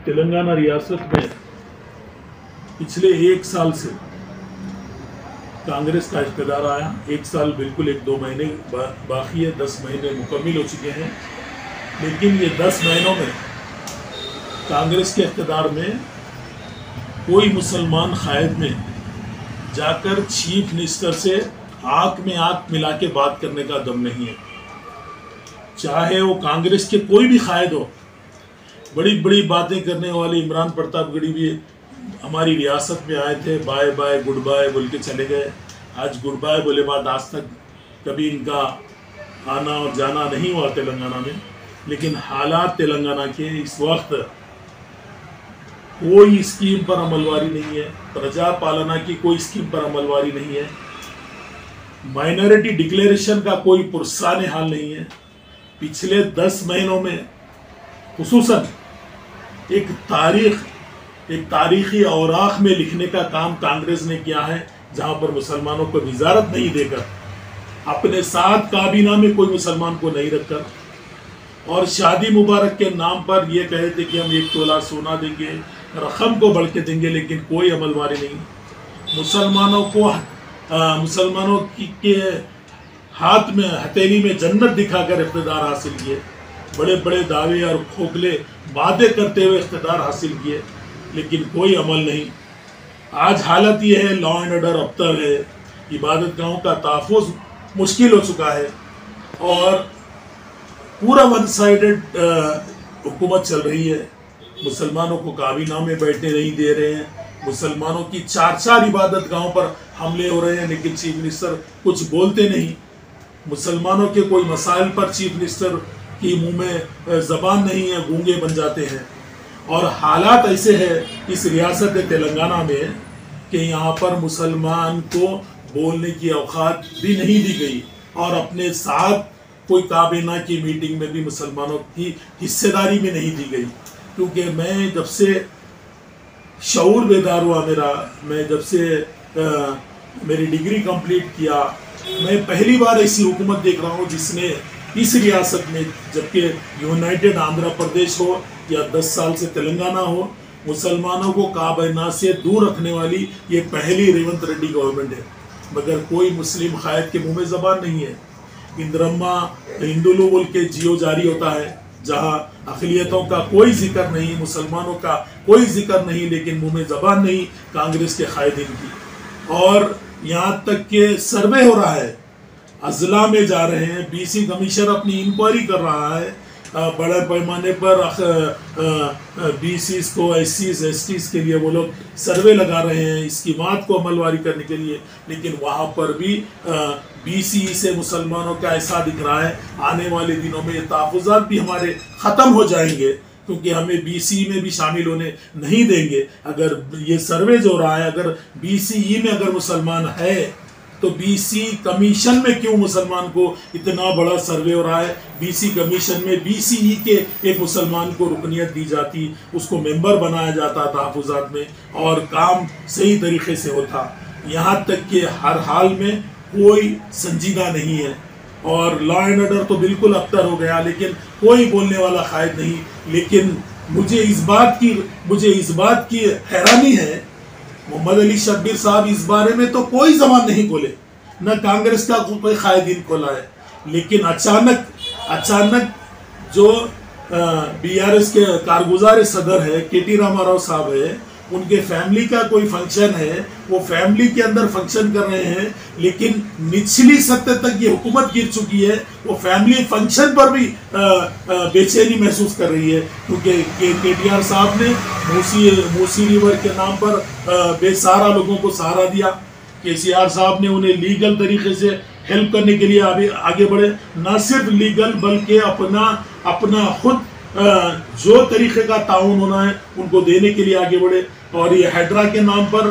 तेलंगाना रियासत में पिछले एक साल से कांग्रेस का इक़्तिदार आया। एक साल बिल्कुल 1-2 महीने बाकी है, 10 महीने मुकम्मिल हो चुके हैं। लेकिन ये 10 महीनों में कांग्रेस के इक़्तिदार में कोई मुसलमान कायद में जाकर चीफ मिनिस्टर से आंख में आंख मिला के बात करने का दम नहीं है। चाहे वो कांग्रेस के कोई भी कायद हो, बड़ी बड़ी बातें करने वाले इमरान प्रतापगढ़ी भी हमारी रियासत में आए थे, बाय बाय गुड बाय बोल के चले गए। आज गुड बाय बोले बाद आज तक कभी इनका आना और जाना नहीं हुआ तेलंगाना में। लेकिन हालात तेलंगाना के इस वक्त कोई स्कीम पर अमलवारी नहीं है, प्रजा पालना की कोई स्कीम पर अमलवारी नहीं है, माइनॉरिटी डिक्लेरेशन का कोई पुरसाने हाल नहीं है। पिछले 10 महीनों में खुसूसन एक तारीखी औराख में लिखने का काम कांग्रेस ने किया है, जहां पर मुसलमानों को वजारत नहीं देकर, अपने साथ काबीना में कोई मुसलमान को नहीं रखकर, और शादी मुबारक के नाम पर ये कहे थे कि हम 1 तोला सोना देंगे, रकम को बढ़ के देंगे, लेकिन कोई अमलवारी नहीं। मुसलमानों के हाथ में हथेली में जन्नत दिखाकर इक़्तिदार हासिल किए, बड़े बड़े दावे और खोखले वादे करते हुए इक़्तिदार हासिल किए, लेकिन कोई अमल नहीं। आज हालत ये है, लॉ एंड ऑर्डर अबतर है, इबादत गाहों का तहफ़्फ़ुज़ मुश्किल हो चुका है, और पूरा वन साइडेड हुकूमत चल रही है। मुसलमानों को काबीना में बैठने नहीं दे रहे हैं, मुसलमानों की 4 इबादत गाहों पर हमले हो रहे हैं, लेकिन चीफ मिनिस्टर कुछ बोलते नहीं। मुसलमानों के कोई मसाइल पर चीफ मिनिस्टर की मुंह में ज़बान नहीं है, गूंगे बन जाते हैं। और हालात ऐसे है इस रियासत तेलंगाना में कि यहाँ पर मुसलमान को बोलने की औकात भी नहीं दी गई, और अपने साथ कोई काबीना की मीटिंग में भी मुसलमानों की हिस्सेदारी भी नहीं दी गई। क्योंकि मैं जब से शऊर बेदार हुआ मैं जब से मेरी डिग्री कंप्लीट किया, मैं पहली बार ऐसी हुकूमत देख रहा हूँ जिसने इस रियासत में, जबकि यूनाइटेड आंध्र प्रदेश हो या 10 साल से तेलंगाना हो, मुसलमानों को काबीना से दूर रखने वाली ये पहली रेवंत रेड्डी गवर्नमेंट है। मगर कोई मुस्लिम कायद के मुंह में ज़बान नहीं है। इंद्रम्मा हिंदुलू बोल के जियो जारी होता है, जहाँ अक़लियतों का कोई जिक्र नहीं, मुसलमानों का कोई जिक्र नहीं, लेकिन मुंह में ज़बान नहीं कांग्रेस के कायदीन की। और यहाँ तक के सर्वे हो रहा है, अजला में जा रहे हैं, BC कमीशन अपनी इंक्वायरी कर रहा है, बड़े पैमाने पर BCs को SCs STs के लिए वो लोग सर्वे लगा रहे हैं इसकी बात को अमलवारी करने के लिए। लेकिन वहाँ पर भी BC से मुसलमानों का ऐसा दिख रहा है आने वाले दिनों में ये तहफ़्फ़ुज़ात भी हमारे ख़त्म हो जाएंगे, क्योंकि हमें BC में भी शामिल होने नहीं देंगे। अगर ये सर्वे जो रहा है, अगर BCE में अगर मुसलमान है तो BC कमीशन में क्यों मुसलमान को इतना बड़ा सर्वे हो रहा है? BC कमीशन में BCE के एक मुसलमान को रुकनियत दी जाती, उसको मेंबर बनाया जाता तहफ़्फ़ुज़ात में, और काम सही तरीके से होता। यहाँ तक कि हर हाल में कोई संजीदा नहीं है, और लॉ एंड ऑर्डर तो बिल्कुल अबतर हो गया, लेकिन कोई बोलने वाला कायद नहीं। लेकिन मुझे इस बात की हैरानी है, मोहम्मद अली शब्बीर साहब इस बारे में तो कोई ज़बान नहीं खोले, न कांग्रेस का कोई कायदीन खोला है। लेकिन अचानक जो BRS के कारगुजार सदर है KT रामाराव साहब है, उनके फैमिली का कोई फंक्शन है, वो फैमिली के अंदर फंक्शन कर रहे हैं, लेकिन निचली सतह तक ये हुकूमत गिर चुकी है। वो फैमिली फंक्शन पर भी बेचैनी महसूस कर रही है, क्योंकि KTR साहब ने मूसी रिवर के नाम पर बेसहारा लोगों को सहारा दिया। KCR साहब ने उन्हें लीगल तरीके से हेल्प करने के लिए आगे बढ़े, ना सिर्फ लीगल बल्कि अपना खुद जो तरीके का ताउन होना है उनको देने के लिए आगे बढ़े। और ये हैड्रा के नाम पर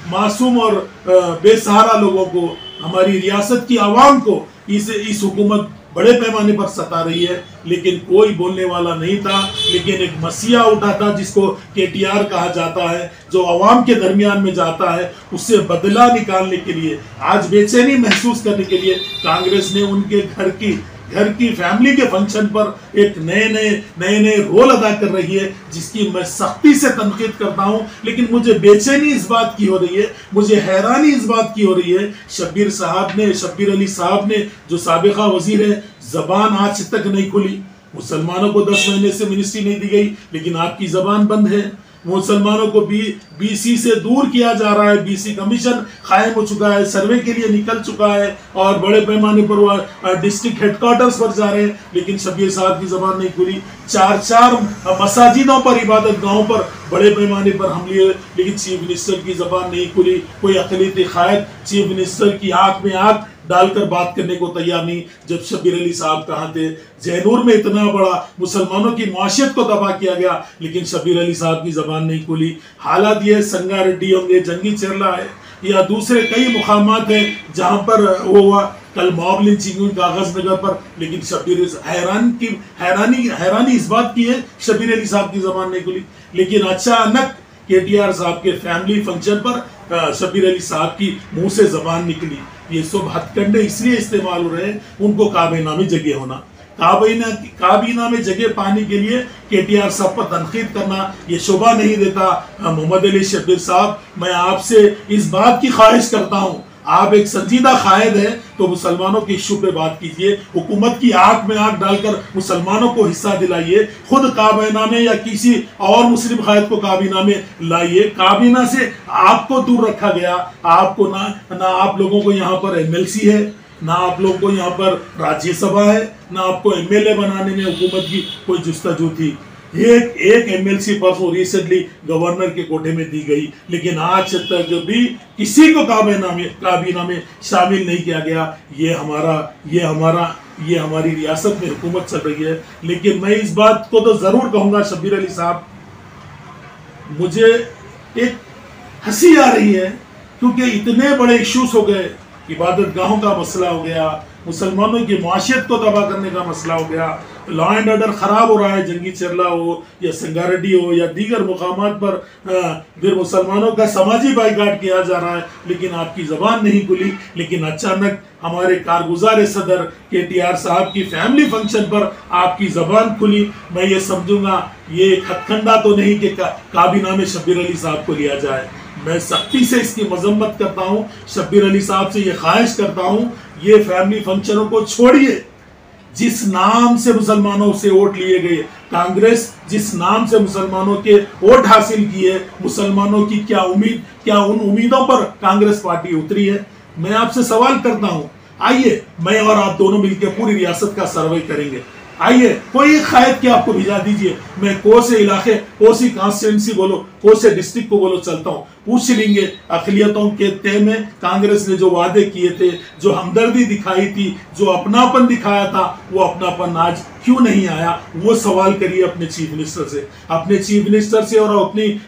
मासूम और बेसहारा लोगों को, हमारी रियासत की आवाम को इस हुकूमत बड़े पैमाने पर सता रही है, लेकिन कोई बोलने वाला नहीं था। लेकिन एक मसीहा उठा था जिसको KTR कहा जाता है, जो आवाम के दरमियान में जाता है, उससे बदला निकालने के लिए, आज बेचैनी महसूस करने के लिए कांग्रेस ने उनके घर की घर की फैमिली के फंक्शन पर एक नए रोल अदा कर रही है, जिसकी मैं सख्ती से तनकीद करता हूं। लेकिन मुझे बेचैनी इस बात की हो रही है, मुझे हैरानी इस बात की हो रही है, शब्बीर अली साहब ने जो साबिका वजीर है, जबान आज तक नहीं खुली। मुसलमानों को 10 महीने से मिनिस्ट्री नहीं दी गई, लेकिन आपकी जबान बंद है। मुसलमानों को बीसी से दूर किया जा रहा है, बीसी कमीशन कायम हो चुका है, सर्वे के लिए निकल चुका है और बड़े पैमाने पर वो डिस्ट्रिक्ट हेडक्वार्टर्स पर जा रहे हैं, लेकिन शब्बीर साहब की जबान नहीं खुली। 4 मसाजिदों पर, इबादत गाहों पर बड़े पैमाने पर हमले, लेकिन चीफ मिनिस्टर की जबान नहीं खुली। कोई अक़लियती कायद चीफ मिनिस्टर की आंख में आंख डालकर बात करने को तैयार नहीं। जब शब्बीर अली साहब कहाँ थे? जैनूर में इतना बड़ा मुसलमानों की मुआशियत को तबाह किया गया, लेकिन शब्बीर अली साहब की जबान नहीं खुली। हालात ये संगारेड्डी होंगे, जंगी चेरला है या दूसरे कई मुकामात हैं जहाँ पर वो हुआ, कल मॉब लिंचिंग हुई कागज नगर पर, लेकिन शब्बीर हैरानी इस बात की है शब्बीर अली साहब की जबान नहीं खुली। लेकिन अचानक KTR साहब के फैमिली फंक्शन पर शब्बीर अली साहब की मुंह से जबान निकली। ये सब हथकंडे इसलिए इस्तेमाल हो रहे हैं, उनको काबीना में जगह होना, काबीना में जगह पाने के लिए KTR साहब पर तनकीद करना ये शोभा नहीं देता। मोहम्मद अली शब्बीर साहब, मैं आपसे इस बात की ख्वाहिश करता हूँ, आप एक संजीदा कायद हैं तो मुसलमानों के इशू पे बात कीजिए, हुकूमत की आंख में आंख डालकर मुसलमानों को हिस्सा दिलाइए, खुद काबीना में या किसी और मुस्लिम कायद को काबीना में लाइए। काबीना से आपको दूर रखा गया, आपको ना आप लोगों को यहाँ पर MLC है, ना आप लोगों को यहाँ पर राज्यसभा है, ना आपको MLA बनाने में हुकूमत की कोई जुस्तजू थी। एक MLC परसों रिसेंटली गवर्नर के कोटे में दी गई, लेकिन आज तक भी किसी को काबीना में शामिल नहीं किया गया। ये हमारी रियासत में हुकूमत चल रही है। लेकिन मैं इस बात को तो जरूर कहूंगा शब्बीर अली साहब, मुझे एक हंसी आ रही है क्योंकि इतने बड़े इश्यूज हो गए, इबादत गाहों का मसला हो गया, मुसलमानों की मुआशियत को तबाह करने का मसला हो गया, लॉ एंड ऑर्डर ख़राब हो रहा है, जंगी चेरला हो या संगारेड्डी हो या दीगर मुकामात पर फिर मुसलमानों का समाजी बाइकाट किया जा रहा है, लेकिन आपकी ज़बान नहीं खुली। लेकिन अचानक हमारे कारगुजार सदर KTR साहब की फैमिली फंक्शन पर आपकी ज़बान खुली। मैं ये समझूंगा ये एक हथकंडा तो नहीं कि काबीना में शब्बीर अली साहब को लिया जाए। मैं सख्ती से इसकी मजम्मत करता हूँ, शब्बीर अली साहब से ये ख्वाहिश करता हूँ, ये फैमिली फंक्शनों को छोड़िए। जिस नाम से मुसलमानों से वोट लिए गए, कांग्रेस जिस नाम से मुसलमानों के वोट हासिल किए, मुसलमानों की क्या उन उम्मीदों पर कांग्रेस पार्टी उतरी है? मैं आपसे सवाल करता हूं, आइए मैं और आप दोनों मिलकर पूरी रियासत का सर्वे करेंगे। आइए कोई एक कायद की आपको भिजा दीजिए, मैं कौन से इलाके, कौन सी कॉन्स्टिट्यूंसी बोलो, कौन से डिस्ट्रिक्ट को बोलो चलता हूँ, पूछ लेंगे। अक़लियतों के तय में कांग्रेस ने जो वादे किए थे, जो हमदर्दी दिखाई थी, जो अपनापन दिखाया था, वो अपनापन आज क्यों नहीं आया? वो सवाल करिए अपने चीफ मिनिस्टर से, और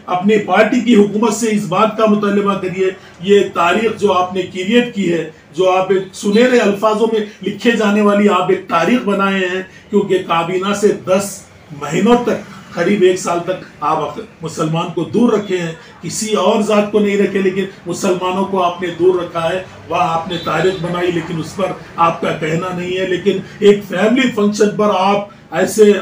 अपनी पार्टी की हुकूमत से इस बात का मुतालबा करिए। ये तारीख जो आपने क्रिएट की है, जो आप एक सुनहरे अल्फाजों में लिखे जाने वाली आप एक तारीख बनाए हैं, क्योंकि काबीना से 10 महीनों तक, करीब 1 साल तक आप मुसलमान को दूर रखे हैं, किसी और जात को नहीं रखे, लेकिन मुसलमानों को आपने दूर रखा है। वह आपने तारीख बनाई, लेकिन उस पर आपका कहना नहीं है। लेकिन एक फैमिली फंक्शन पर आप ऐसे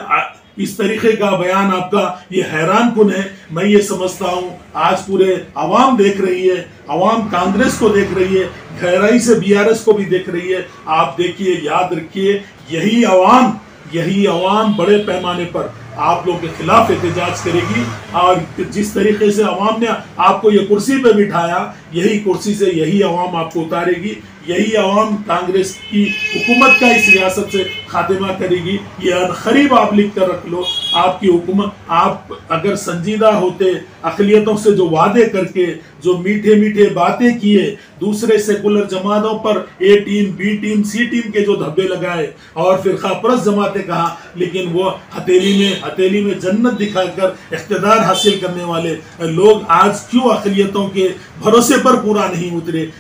इस तरीके का बयान आपका, ये हैरान कुन है। मैं ये समझता हूँ आज पूरे अवाम देख रही है, अवाम कांग्रेस को देख रही है, गहराई से BRS को भी देख रही है। आप देखिए, याद रखिए, यही अवाम बड़े पैमाने पर आप लोगों के खिलाफ एहतजाज करेगी, और जिस तरीके से अवाम ने आपको ये कुर्सी पे बिठाया, यही कुर्सी से यही अवाम आपको उतारेगी। यही अवाम कांग्रेस की हुकूमत का इस रियासत से खात्मा करेगी। ये अनखरीब आप लिख कर रख लो। आपकी हुकूमत, आप अगर संजीदा होते, अक़लियतों से जो वादे करके, जो मीठे मीठे बातें किए, दूसरे सेकुलर जमातों पर A team, B team, C team के जो धब्बे लगाए और फिरका परस्त जमातें कहा, लेकिन वो हथेली में जन्नत दिखाकर इख्तिदार हासिल करने वाले लोग आज क्यों अक़लियतों के भरोसे पर पूरा नहीं उतरे?